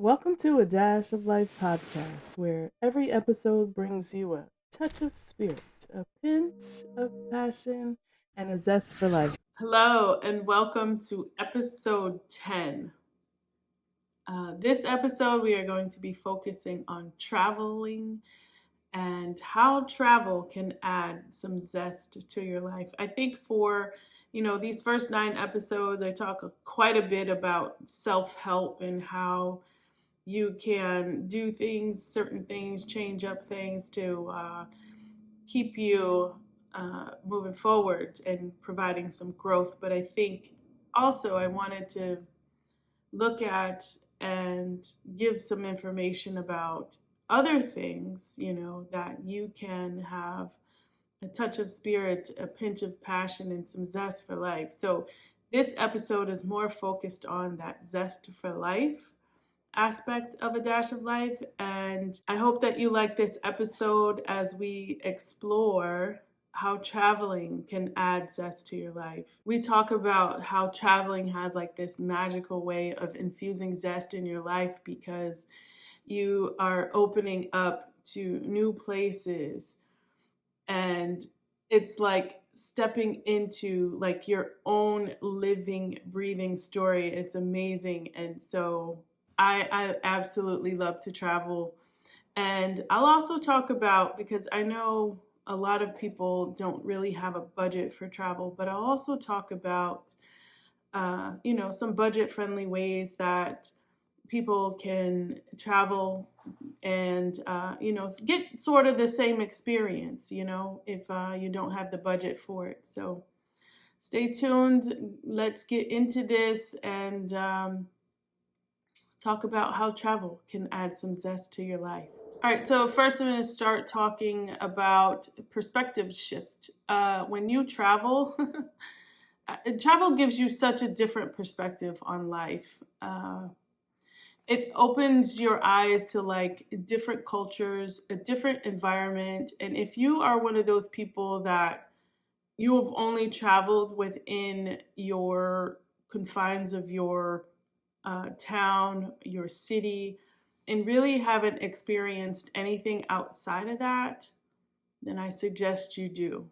Welcome to A Dash of Life podcast, where every episode brings you a touch of spirit, a pinch of passion, and a zest for life. Hello, and welcome to episode 10. This episode, we are going to be focusing on traveling and how travel can add some zest to your life. I think for these first 9 episodes, I talk quite a bit about self-help and how you can do things, certain things, change up things to keep you moving forward and providing some growth. But I think also I wanted to look at and give some information about other things, that you can have a touch of spirit, a pinch of passion, and some zest for life. So this episode is more focused on that zest for life aspect of A Dash of Life. And I hope that you like this episode as we explore how traveling can add zest to your life. We talk about how traveling has like this magical way of infusing zest in your life because you are opening up to new places, and it's like stepping into like your own living breathing story. It's amazing. And so I absolutely love to travel. And I'll also talk about, because I know a lot of people don't really have a budget for travel, but I'll also talk about some budget friendly ways that people can travel and get sort of the same experience, if you don't have the budget for it. So stay tuned. Let's get into this and talk about how travel can add some zest to your life. All right, so first I'm going to start talking about perspective shift. When you travel, travel gives you such a different perspective on life. It opens your eyes to like different cultures, a different environment. And if you are one of those people that you have only traveled within your confines of your town, your city, and really haven't experienced anything outside of that, then I suggest you do.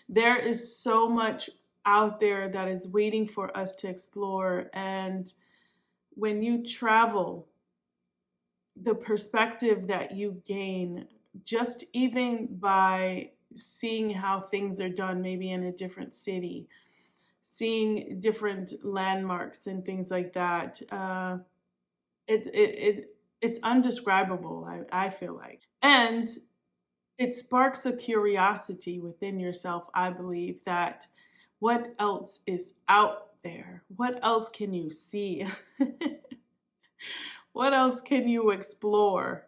There is so much out there that is waiting for us to explore. And when you travel, the perspective that you gain just even by seeing how things are done, maybe in a different city, seeing different landmarks and things like that, it's undescribable, I feel like. And it sparks a curiosity within yourself, I believe, that what else is out there? What else can you see? What else can you explore?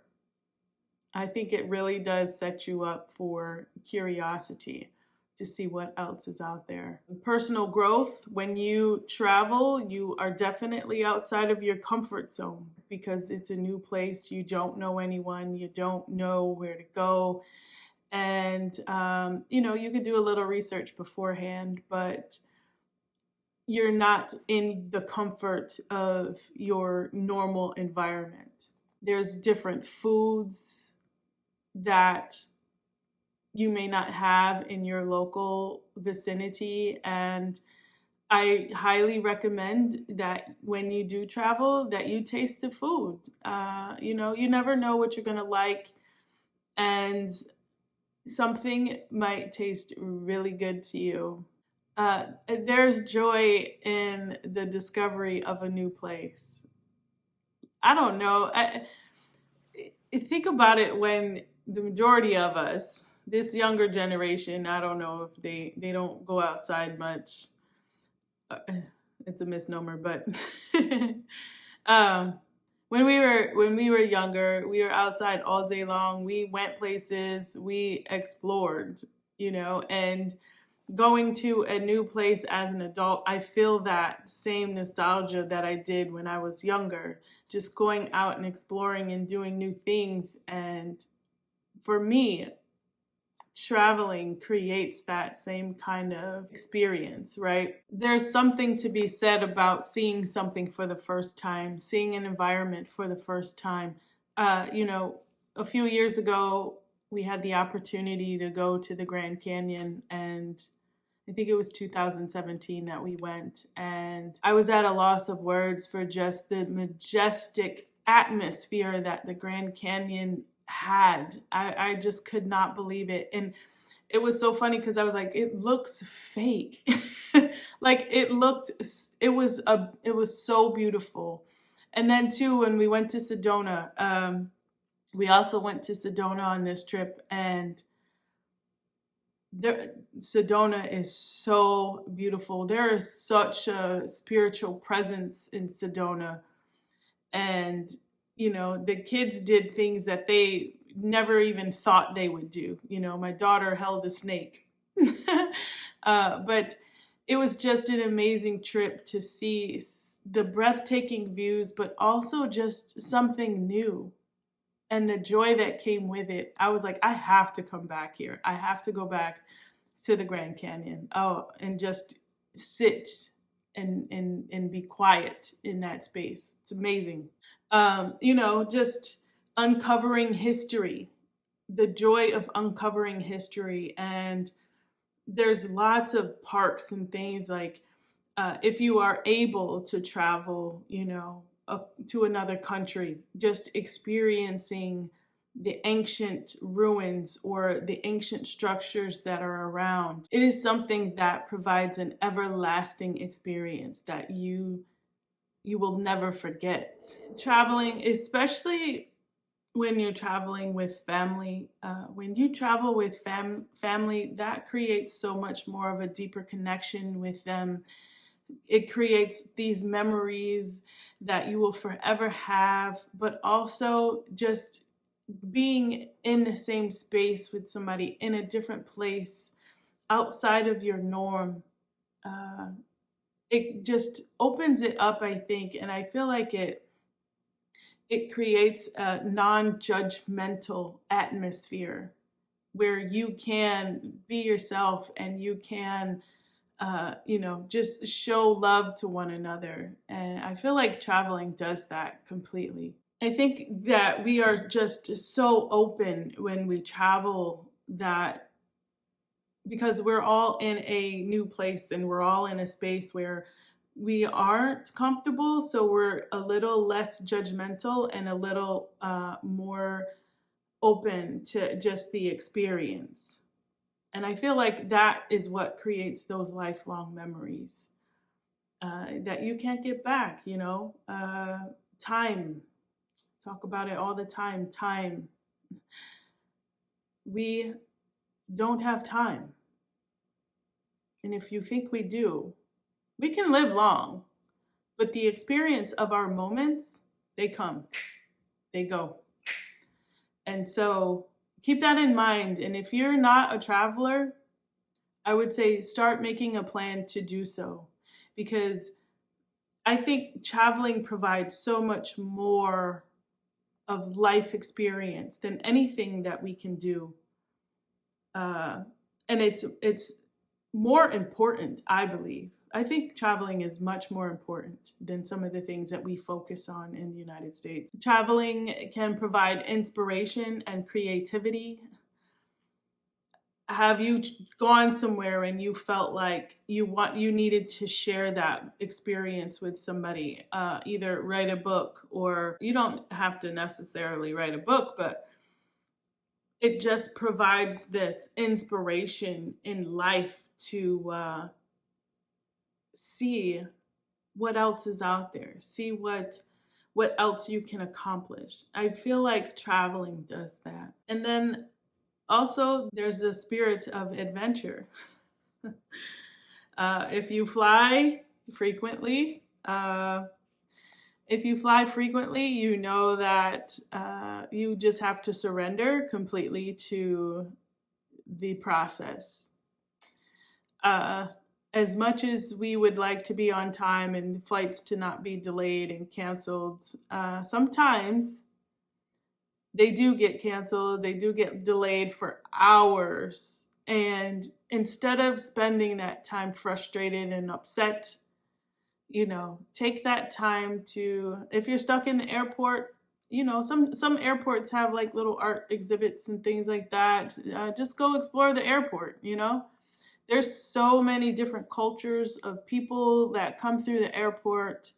I think it really does set you up for curiosity to see what else is out there. Personal growth, when you travel, you are definitely outside of your comfort zone because it's a new place. You don't know anyone, you don't know where to go. And, you could do a little research beforehand, but you're not in the comfort of your normal environment. There's different foods that you may not have in your local vicinity, and I highly recommend that when you do travel that you taste the food. You never know what you're going to like, and something might taste really good to you. There's joy in the discovery of a new place. I don't know. I think about it when the majority of us, this younger generation, I don't know if they don't go outside much. Uh, it's a misnomer, but um, when we were younger, we were outside all day long. We went places, we explored, and going to a new place as an adult, I feel that same nostalgia that I did when I was younger, just going out and exploring and doing new things. And for me, traveling creates that same kind of experience, right? There's something to be said about seeing something for the first time, seeing an environment for the first time. You know, a few years ago, we had the opportunity to go to the Grand Canyon, and I think it was 2017 that we went, and I was at a loss of words for just the majestic atmosphere that the Grand Canyon had. I just could not believe it. And it was so funny because I was like, it looks fake. Like it was so beautiful. And then too, when we went to Sedona, we also went to Sedona on this trip, and there, Sedona is so beautiful. There is such a spiritual presence in Sedona. And, you know, the kids did things that they never even thought they would do. You know, my daughter held a snake. But it was just an amazing trip to see the breathtaking views, but also just something new and the joy that came with it. I was like, I have to come back here. I have to go back to the Grand Canyon. Oh, and just sit and be quiet in that space. It's amazing. You know, just uncovering history, the joy of uncovering history. And there's lots of parks and things like if you are able to travel, you know, to another country, just experiencing the ancient ruins or the ancient structures that are around. It is something that provides an everlasting experience that you will never forget. Traveling, especially when you're traveling with family, when you travel with family, that creates so much more of a deeper connection with them. It creates these memories that you will forever have, but also just being in the same space with somebody in a different place outside of your norm. Uh, it just opens it up, I think, and I feel like it creates a non-judgmental atmosphere where you can be yourself and you can you know, just show love to one another. And I feel like traveling does that completely. I think that we are just so open when we travel, that because we're all in a new place and we're all in a space where we aren't comfortable, so we're a little less judgmental and a little more open to just the experience. And I feel like that is what creates those lifelong memories that you can't get back, you know? Time. Talk about it all the time. Time. We don't have time. And if you think we do, we can live long, but the experience of our moments, they come, they go. And so keep that in mind. And if you're not a traveler, I would say start making a plan to do so, because I think traveling provides so much more of life experience than anything that we can do. And it's more important, I believe. I think traveling is much more important than some of the things that we focus on in the United States. Traveling can provide inspiration and creativity. Have you gone somewhere and you felt like you needed to share that experience with somebody? Either write a book, or you don't have to necessarily write a book, but it just provides this inspiration in life to see what else is out there, see what else you can accomplish. I feel like traveling does that. And then also, there's a spirit of adventure. If you fly frequently, you know that you just have to surrender completely to the process. As much as we would like to be on time and flights to not be delayed and canceled, sometimes they do get canceled, they do get delayed for hours. And instead of spending that time frustrated and upset, take that time to, if you're stuck in the airport, some airports have like little art exhibits and things like that. Just go explore the airport. There's so many different cultures of people that come through the airport,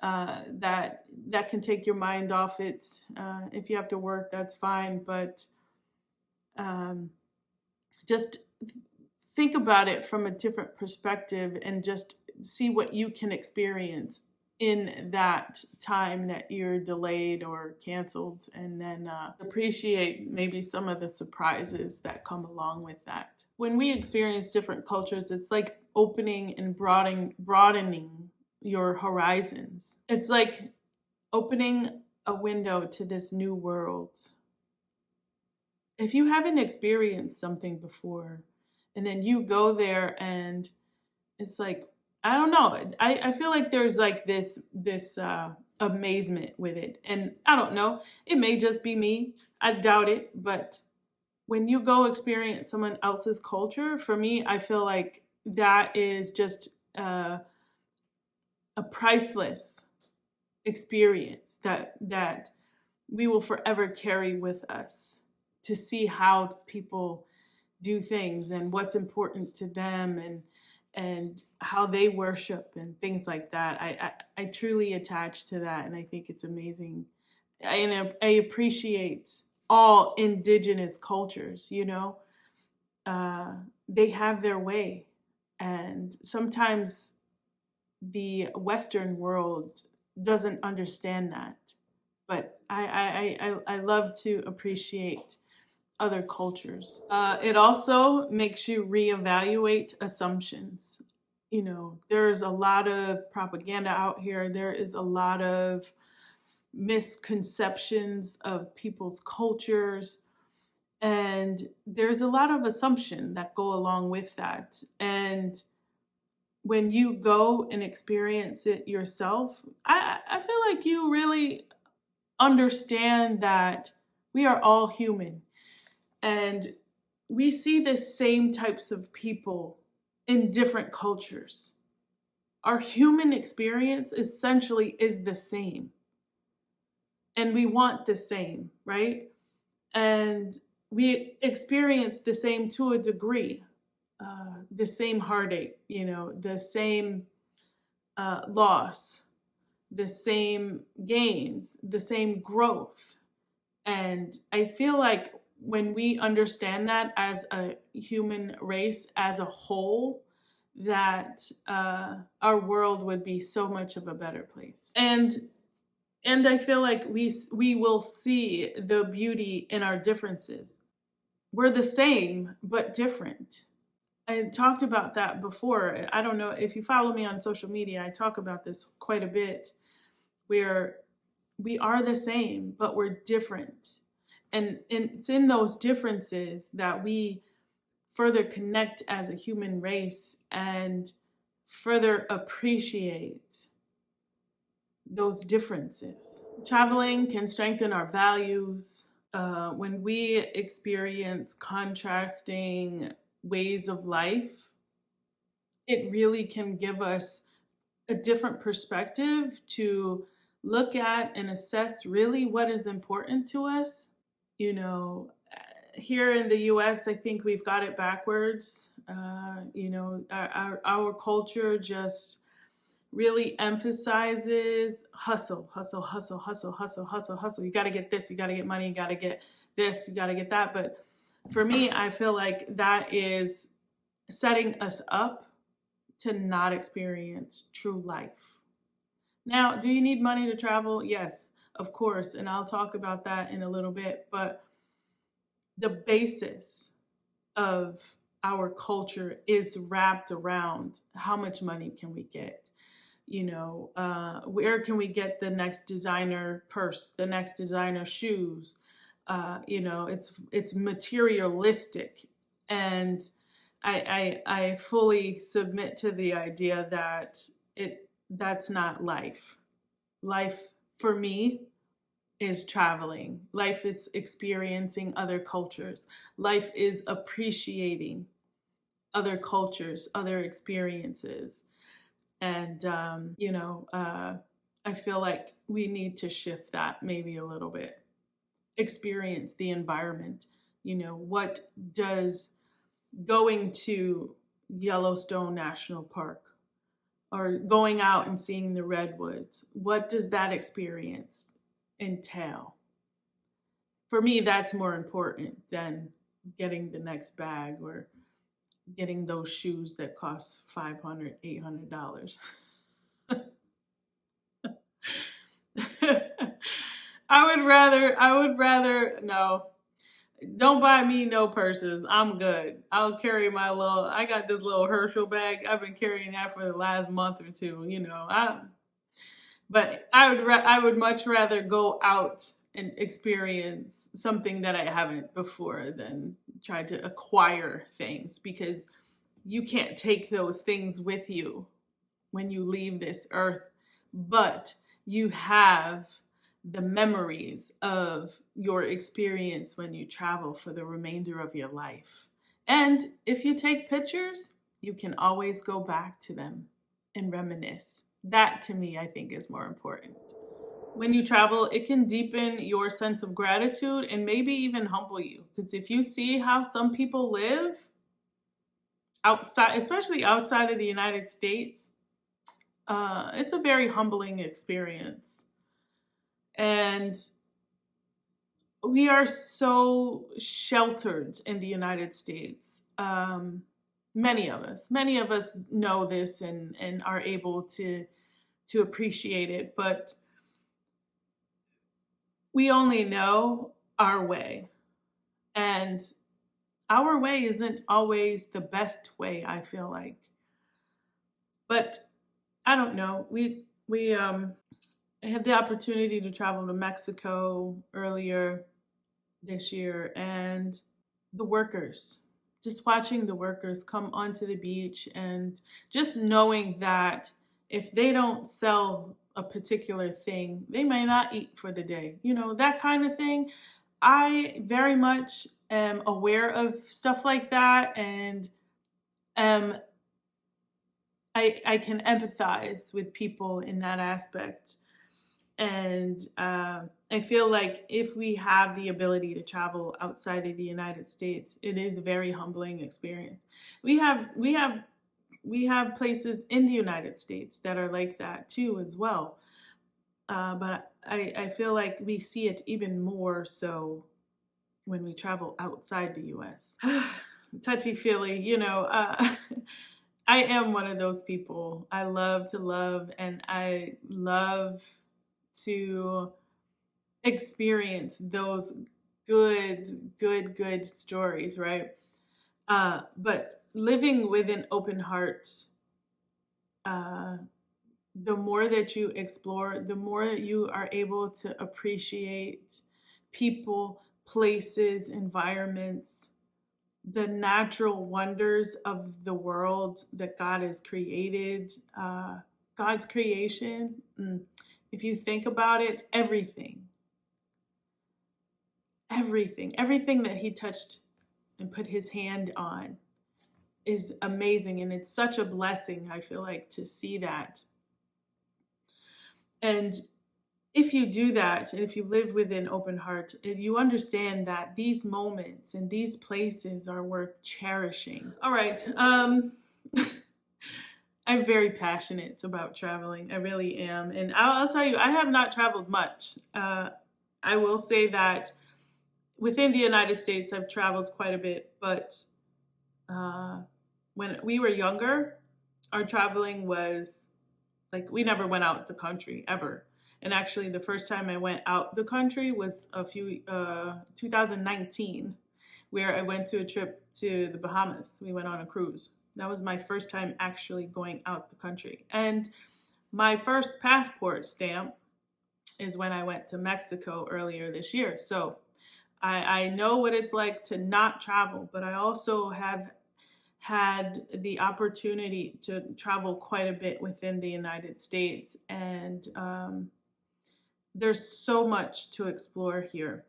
that can take your mind off it. If you have to work, that's fine, but um, just think about it from a different perspective and just see what you can experience in that time that you're delayed or canceled, and then appreciate maybe some of the surprises that come along with that. When we experience different cultures, it's like opening and broadening your horizons. It's like opening a window to this new world. If you haven't experienced something before and then you go there and it's like, I don't know, I feel like there's like this amazement with it. And I don't know, it may just be me, I doubt it, but when you go experience someone else's culture, for me, I feel like that is just a priceless experience that we will forever carry with us, to see how people do things and what's important to them, and how they worship and things like that. I truly attach to that, and I think it's amazing. I appreciate all indigenous cultures. They have their way, and sometimes the Western world doesn't understand that. But I love to appreciate other cultures. It also makes you reevaluate assumptions. There's a lot of propaganda out here. There is a lot of misconceptions of people's cultures. And there's a lot of assumption that go along with that. And when you go and experience it yourself, I feel like you really understand that we are all human, and we see the same types of people in different cultures. Our human experience essentially is the same, and we want the same, right? And we experience the same to a degree, the same heartache, the same loss, the same gains, the same growth. And I feel like when we understand that as a human race as a whole, that our world would be so much of a better place. And I feel like we will see the beauty in our differences. We're the same but different. I talked about that before. I don't know if you follow me on social media, I talk about this quite a bit, where we are the same, but we're different. And it's in those differences that we further connect as a human race and further appreciate those differences. Traveling can strengthen our values. When we experience contrasting ways of life, it really can give us a different perspective to look at and assess really what is important to us. Here in the US, I think we've got it backwards. Our culture just really emphasizes hustle, hustle, hustle, hustle, hustle, hustle, hustle. You got to get this, you got to get money, you got to get this, you got to get that. But for me, I feel like that is setting us up to not experience true life. Now, do you need money to travel? Yes, of course. And I'll talk about that in a little bit. But the basis of our culture is wrapped around how much money can we get? Where can we get the next designer purse, the next designer shoes? It's materialistic. And I fully submit to the idea that that's not life. Life for me is traveling. Life is experiencing other cultures. Life is appreciating other cultures, other experiences. And, I feel like we need to shift that maybe a little bit. Experience the environment. What does going to Yellowstone National Park or going out and seeing the redwoods, what does that experience entail? For me, that's more important than getting the next bag or getting those shoes that cost $500, $800. I would rather, no, don't buy me no purses. I'm good. I'll carry I got this little Herschel bag. I've been carrying that for the last month or two, but I would much rather go out and experience something that I haven't before than try to acquire things, because you can't take those things with you when you leave this earth, but you have the memories of your experience when you travel for the remainder of your life. And if you take pictures, you can always go back to them and reminisce. That to me, I think, is more important. When you travel, it can deepen your sense of gratitude and maybe even humble you. Because if you see how some people live outside, especially outside of the United States, it's a very humbling experience. And we are so sheltered in the United States. Many of us know this and are able to appreciate it, but we only know our way. And our way isn't always the best way, I feel like. But I don't know. I had the opportunity to travel to Mexico earlier this year, and the workers, just watching the workers come onto the beach and just knowing that if they don't sell a particular thing, they may not eat for the day. That kind of thing. I very much am aware of stuff like that, and um, I can empathize with people in that aspect. And I feel like if we have the ability to travel outside of the United States, it is a very humbling experience. We have places in the United States that are like that too as well. But I feel like we see it even more so when we travel outside the U.S. Touchy feely, I am one of those people. I love to love, and I love to experience those good stories, right? But living with an open heart, uh, the more that you explore, the more you are able to appreciate people, places, environments, the natural wonders of the world that God has created, God's creation. If you think about it, everything that he touched and put his hand on is amazing. And it's such a blessing, I feel like, to see that. And if you do that, and if you live with an open heart, you understand that these moments and these places are worth cherishing. All right. I'm very passionate about traveling. I really am. And I'll tell you, I have not traveled much. I will say that within the United States, I've traveled quite a bit. But when we were younger, our traveling was like we never went out the country ever. And actually, the first time I went out the country was 2019, where I went to a trip to the Bahamas. We went on a cruise. That was my first time actually going out the country. And my first passport stamp is when I went to Mexico earlier this year. So I know what it's like to not travel, but I also have had the opportunity to travel quite a bit within the United States. And there's so much to explore here.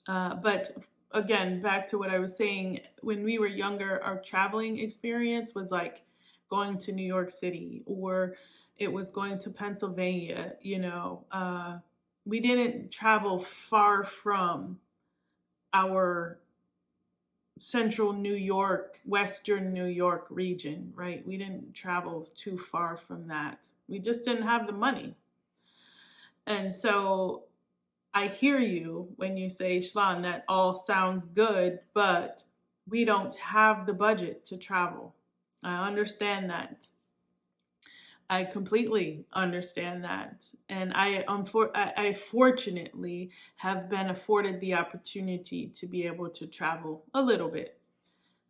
But again, back to what I was saying, when we were younger, our traveling experience was like going to New York City, or it was going to Pennsylvania. We didn't travel far from our central New York, Western New York region, right? We didn't travel too far from that. We just didn't have the money. And so I hear you when you say, Shlan, that all sounds good, but we don't have the budget to travel. I understand that. I completely understand that. And I fortunately have been afforded the opportunity to be able to travel a little bit.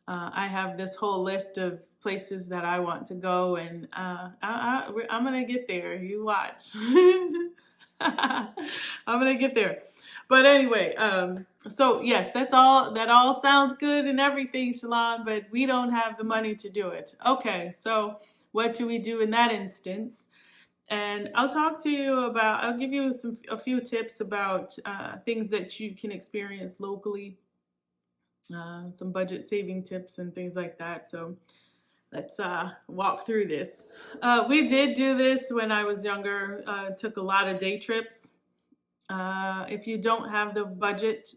I have this whole list of places that I want to go, and I'm going to get there. You watch. I'm going to get there. But anyway, so yes, that all sounds good and everything, Shalon, but we don't have the money to do it. Okay, so what do we do in that instance? And I'll give you a few tips about things that you can experience locally, some budget saving tips and things like that. So let's walk through this. We did do this when I was younger, took a lot of day trips. If you don't have the budget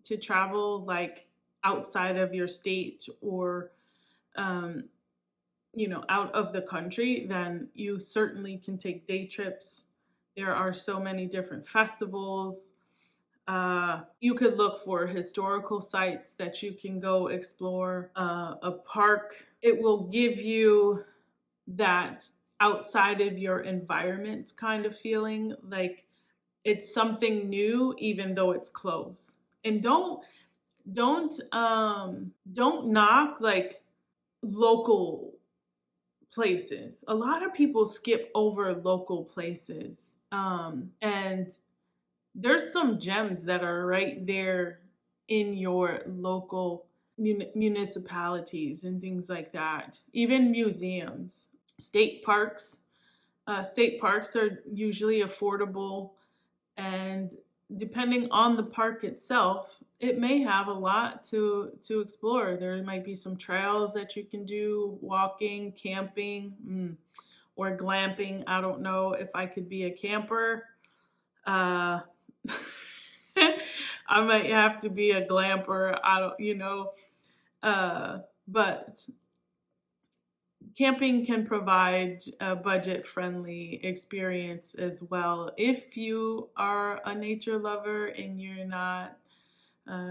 to travel like outside of your state, or um, out of the country, then you certainly can take day trips. There are so many different festivals. You could look for historical sites that you can go explore, a park. It will give you that outside of your environment kind of feeling, like it's something new even though it's close. And don't knock like local places. A lot of people skip over local places, and there's some gems that are right there in your local municipalities and things like that. Even museums, state parks. State parks are usually affordable, and depending on the park itself, it may have a lot to explore. There might be some trails that you can do, walking, camping, or glamping. I don't know if I could be a camper. uh I might have to be a glamper. I don't, but camping can provide a budget friendly experience as well if you are a nature lover and you're not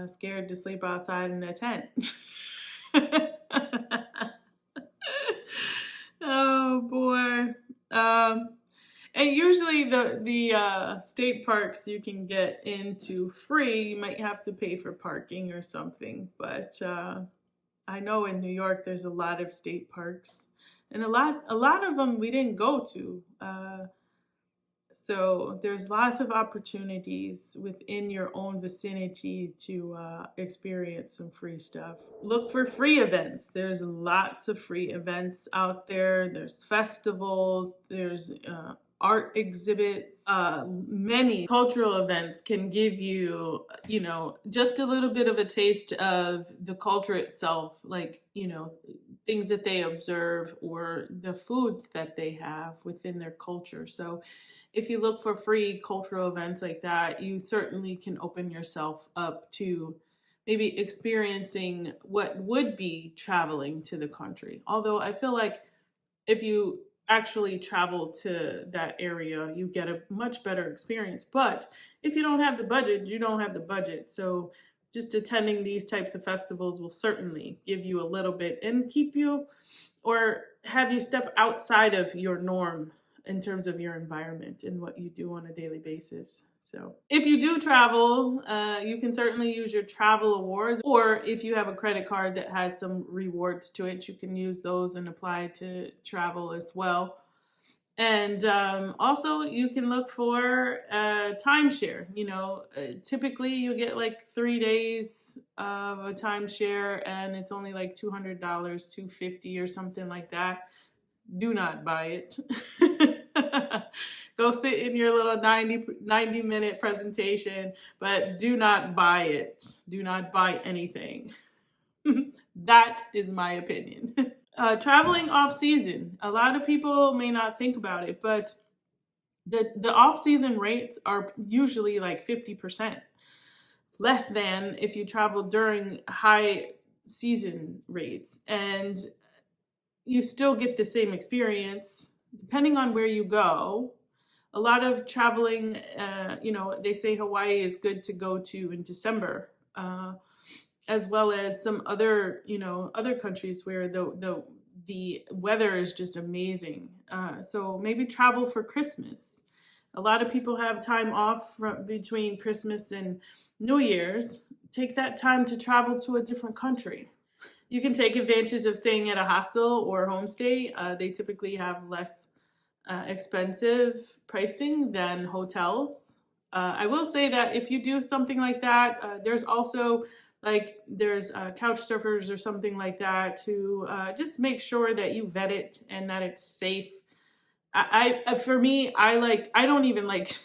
scared to sleep outside in a tent. Oh boy. And usually the state parks you can get into free. You might have to pay for parking or something, but I know in New York there's a lot of state parks, and a lot of them we didn't go to. So there's lots of opportunities within your own vicinity to experience some free stuff. Look for free events. There's lots of free events out there. There's festivals. There's art exhibits. Many cultural events can give you, just a little bit of a taste of the culture itself, like, things that they observe or the foods that they have within their culture. So if you look for free cultural events like that, you certainly can open yourself up to maybe experiencing what would be traveling to the country. Although I feel like if you actually travel to that area, you get a much better experience. But if you don't have the budget, you don't have the budget. So just attending these types of festivals will certainly give you a little bit and keep you, or have you step outside of your norm in terms of your environment and what you do on a daily basis. So if you do travel, you can certainly use your travel awards, or if you have a credit card that has some rewards to it, you can use those and apply to travel as well. And also, you can look for timeshare. Typically you get like 3 days of a timeshare, and it's only like $200, $250 or something like that. Do not buy it. Go sit in your little 90-minute presentation, but do not buy it. Do not buy anything. That is my opinion. Traveling off season. A lot of people may not think about it, but the off season rates are usually like 50% less than if you travel during high season rates. And you still get the same experience depending on where you go. A lot of traveling, they say Hawaii is good to go to in December, as well as some other, other countries where the weather is just amazing. So maybe travel for Christmas. A lot of people have time off between Christmas and New Year's. Take that time to travel to a different country. You can take advantage of staying at a hostel or homestay. They typically have less expensive pricing than hotels. I will say that if you do something like that, there's also there's couch surfers or something like that to just make sure that you vet it and that it's safe. For me, I don't even like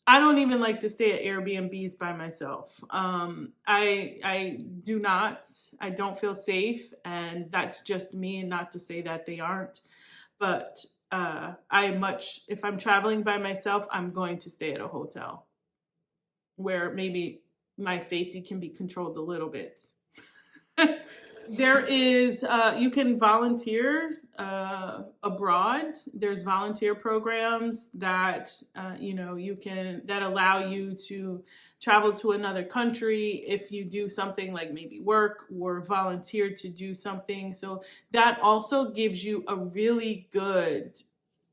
I don't even like to stay at Airbnbs by myself. I do not. I don't feel safe, and that's just me. Not to say that they aren't, but if I'm traveling by myself, I'm going to stay at a hotel where maybe my safety can be controlled a little bit. There is, you can volunteer abroad. There's volunteer programs that, that allow you to travel to another country if you do something like maybe work or volunteer to do something. So that also gives you a really good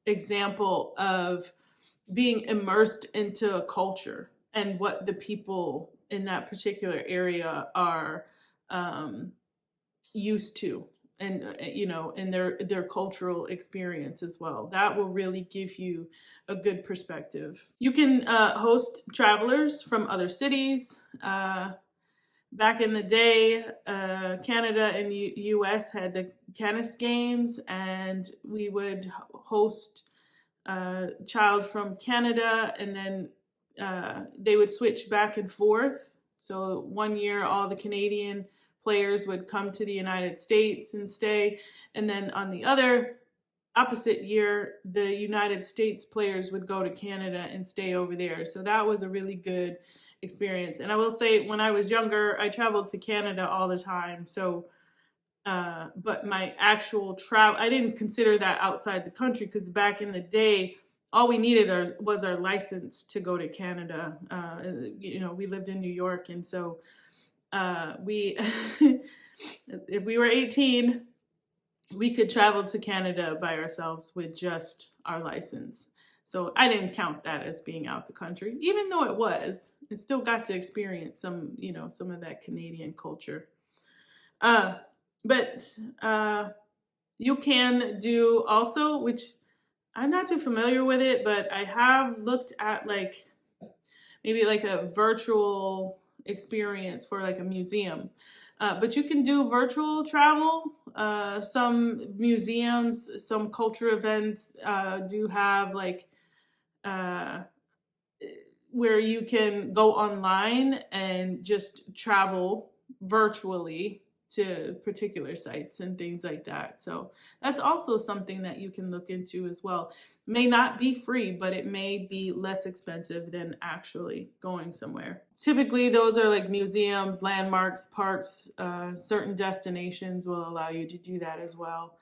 example of being immersed into a culture and what the people in that particular area are used to, and in their cultural experience as well. That will really give you a good perspective. You can host travelers from other cities. Back in the day, Canada and US had the Canis Games, and we would host a child from Canada, and then they would switch back and forth. So one year, all the Canadian players would come to the United States and stay, and then on the other opposite year, the United States players would go to Canada and stay over there. So that was a really good experience. And I will say, when I was younger, I traveled to Canada all the time. So, but my actual travel, I didn't consider that outside the country, because back in the day, all we needed was our license to go to Canada. We lived in New York, and so we, if we were 18, we could travel to Canada by ourselves with just our license. So I didn't count that as being out the country, even though it still got to experience some of that Canadian culture. But you can do also, which I'm not too familiar with it, but I have looked at maybe a virtual experience for a museum. But you can do virtual travel. Some museums, some culture events do have where you can go online and just travel virtually to particular sites and things like that. So that's also something that you can look into as well. It may not be free, but it may be less expensive than actually going somewhere. Typically, those are museums, landmarks, parks. Certain destinations will allow you to do that as well.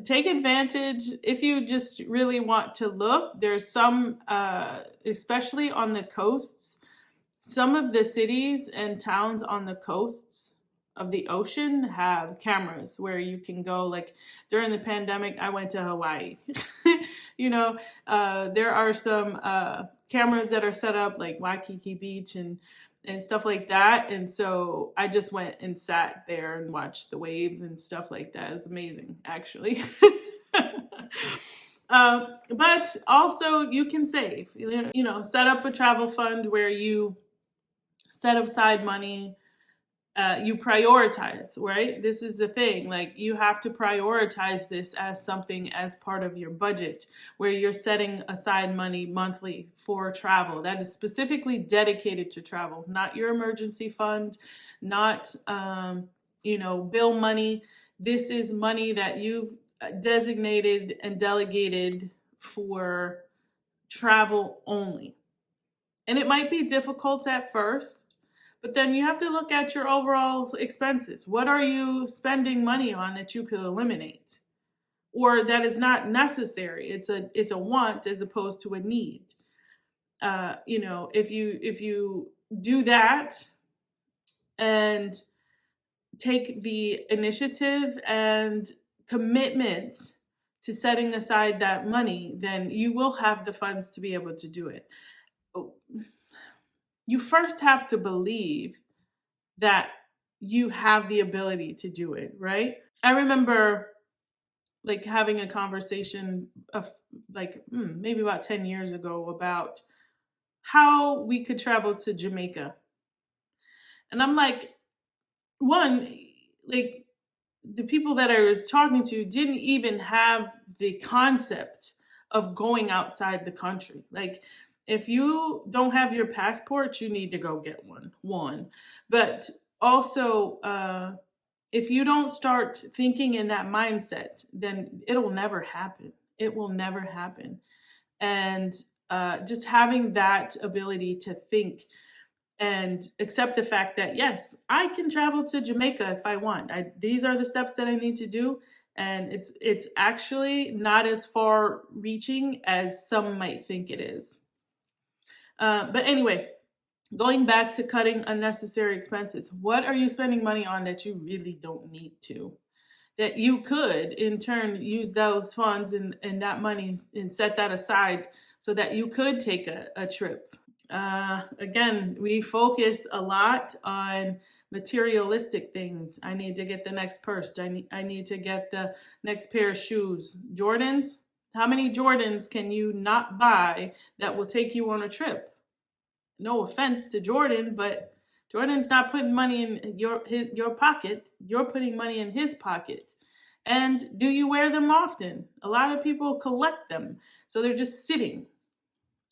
Take advantage if you just really want to look. There's some, especially on the coasts, some of the cities and towns on the coasts of the ocean have cameras where you can go. During the pandemic, I went to Hawaii. There are some cameras that are set up like Waikiki Beach and stuff like that. And so I just went and sat there and watched the waves and stuff like that. It's amazing, actually. But also you can save, set up a travel fund where you set aside money You prioritize, right? This is the thing. Like, you have to prioritize this as something as part of your budget, where you're setting aside money monthly for travel that is specifically dedicated to travel, not your emergency fund, not bill money. This is money that you've designated and delegated for travel only. And it might be difficult at first, but then you have to look at your overall expenses. What are you spending money on that you could eliminate, or that is not necessary? It's a want as opposed to a need. If you do that and take the initiative and commitment to setting aside that money, then you will have the funds to be able to do it. You first have to believe that you have the ability to do it, right? I remember like having a conversation of maybe about 10 years ago about how we could travel to Jamaica. And I'm like, one, like, the people that I was talking to didn't even have the concept of going outside the country. Like, if you don't have your passport, you need to go get one. But also, if you don't start thinking in that mindset, then it'll never happen. It will never happen. And just having that ability to think and accept the fact that, yes, I can travel to Jamaica if I want. These are the steps that I need to do. And it's actually not as far reaching as some might think it is. But anyway, going back to cutting unnecessary expenses, what are you spending money on that you really don't need to? That you could, in turn, use those funds and that money and set that aside so that you could take a trip. Again, we focus a lot on materialistic things. I need to get the next purse. I need to get the next pair of shoes. Jordans? How many Jordans can you not buy that will take you on a trip? No offense to Jordan, but Jordan's not putting money in your pocket. You're putting money in his pocket. And do you wear them often? A lot of people collect them, so they're just sitting.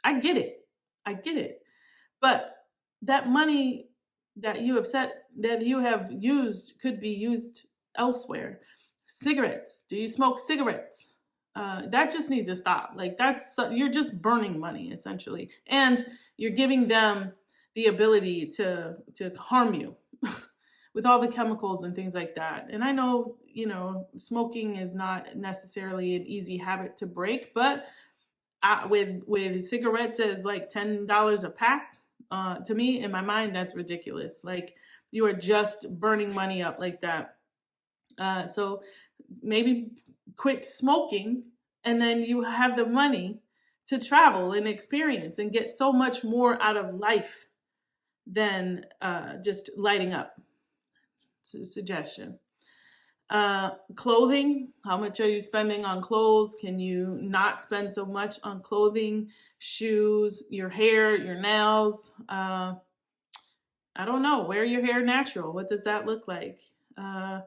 I get it. But that money that you have used could be used elsewhere. Cigarettes. Do you smoke cigarettes? That just needs to stop. Like, you're just burning money essentially, and you're giving them the ability to harm you with all the chemicals and things like that. And I know, smoking is not necessarily an easy habit to break, but with cigarettes as like $10 a pack, to me, in my mind, that's ridiculous. Like, you are just burning money up like that. So maybe quit smoking, and then you have the money to travel and experience and get so much more out of life than just lighting up. It's a suggestion. Clothing. How much are you spending on clothes? Can you not spend so much on clothing, shoes, your hair, your nails? I don't know. Wear your hair natural. What does that look like? I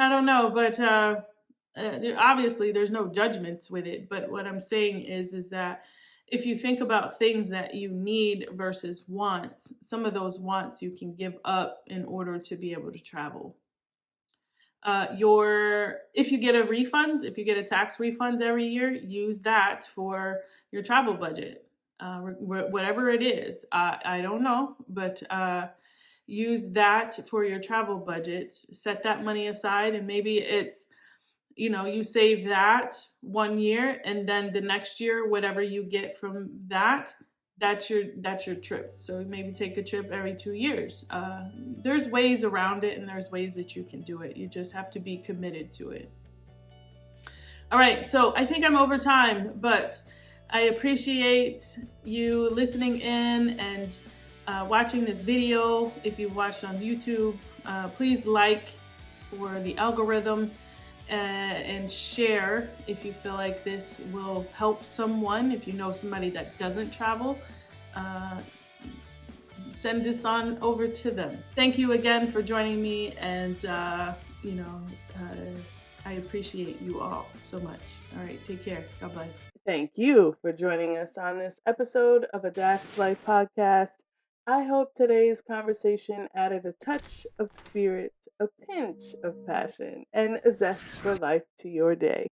don't know, but obviously there's no judgments with it. But what I'm saying is that if you think about things that you need versus wants, some of those wants you can give up in order to be able to travel. If you get a refund, if you get a tax refund every year, use that for your travel budget, whatever it is. I don't know, but use that for your travel budget. Set that money aside, and maybe it's, you save that 1 year, and then the next year, whatever you get from that's your trip. So maybe take a trip every 2 years. There's ways around it, and there's ways that you can do it. You just have to be committed to it. All right, so I think I'm over time, but I appreciate you listening in and watching this video. If you watched on YouTube, please like for the algorithm, and share if you feel like this will help someone. If you know somebody that doesn't travel, send this on over to them. Thank you again for joining me, and you know, I appreciate you all so much. All right, take care. God bless. Thank you for joining us on this episode of A Dash of Life podcast. I hope today's conversation added a touch of spirit, a pinch of passion, and a zest for life to your day.